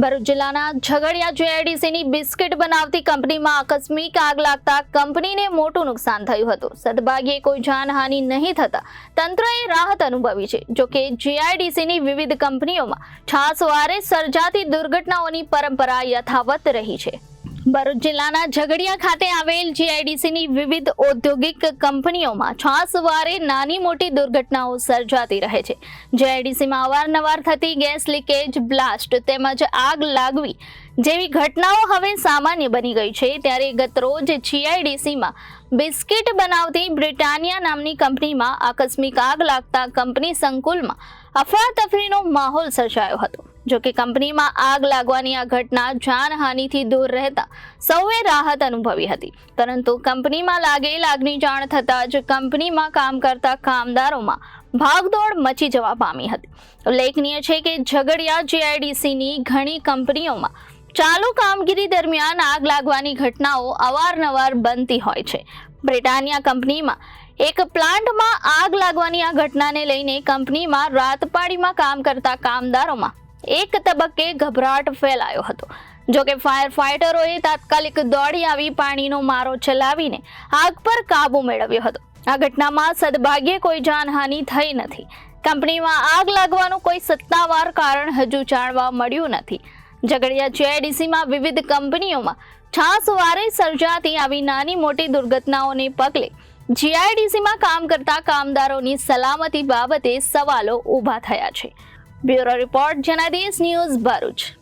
ભરૂચ જિલ્લાના ઝઘડિયા જેઆઈડીસીની બિસ્કિટ બનાવતી કંપનીમાં આકસ્મિક આગ લાગતા કંપનીને મોટું નુકસાન થયું હતું. સદભાગ્યે કોઈ જાનહાનિ નહીં થતા તંત્રએ રાહત અનુભવી છે. જોકે જેઆઈડીસીની વિવિધ કંપનીઓમાં છાસવારે સર્જાતી દુર્ઘટનાઓની પરંપરા યથાવત રહી છે. ભરૂચ જિલ્લાના ઝઘડિયા ખાતે આવેલ જેઆઈડીસીની વિવિધ ઔદ્યોગિક કંપનીઓમાં છાસવારે નાની મોટી દુર્ઘટનાઓ સર્જાતી રહે છે. જેઆઈડીસીમાં અવારનવાર થતી ગેસ લીકેજ, બ્લાસ્ટ તેમજ આગ લાગવી જેવી ઘટનાઓ હવે સામાન્ય બની ગઈ છે. ત્યારે ગતરોજ જેઆઈડીસીમાં બિસ્કિટ બનાવતી બ્રિટાનિયા નામની કંપનીમાં આકસ્મિક આગ લાગતા કંપની સંકુલમાં અફરાતફરીનો માહોલ સર્જાયો હતો. જોકે કંપનીમાં આગ લાગવાની આ ઘટના જાનહાનિથી દૂર રહેતા સૌએ રાહત અનુભવી હતી. પરંતુ કંપનીમાં લાગેલ આગની જાણ થતાં જ કંપનીમાં કામ કરતા કામદારોમાં ભાગદોડ મચી જવા પામી હતી. ઉલ્લેખનીય છે કે ઝઘડિયા જેઆઈડીસીની ઘણી કંપનીઓમાં ચાલુ કામગીરી દરમિયાન આગ લાગવાની ઘટનાઓ અવારનવાર બનતી હોય છે. બ્રિટાનિયા કંપનીમાં એક પ્લાન્ટમાં આગ લાગવાની આ ઘટનાને લઈને કંપનીમાં રાતપાળીમાં કામ કરતા કામદારોમાં એક તબક્કે ગભરાટ ફેલાયો હતો. જોકે ફાયર ફાઇટરોએ તાત્કાલિક દોડી આવી પાણીનો મારો ચલાવીને આગ પર કાબુ મેળવ્યો હતો. આ ઘટનામાં સદભાગ્યે કોઈ જાનહાનિ થઈ નથી. કંપનીમાં આગ લાગવાનું કોઈ સત્તાવાર કારણ હજુ જાણવા મળ્યું નથી. ઝઘડિયા જેઆઈડીસીમાં વિવિધ કંપનીઓમાં છાસવારે સર્જાતી આવી નાની મોટી દુર્ઘટનાઓને પગલે જેઆઈડીસીમાં કામ કરતા કામદારોની સલામતી બાબતે સવાલો ઊભા થયા છે. Bureau report Janadesh news Bharuch.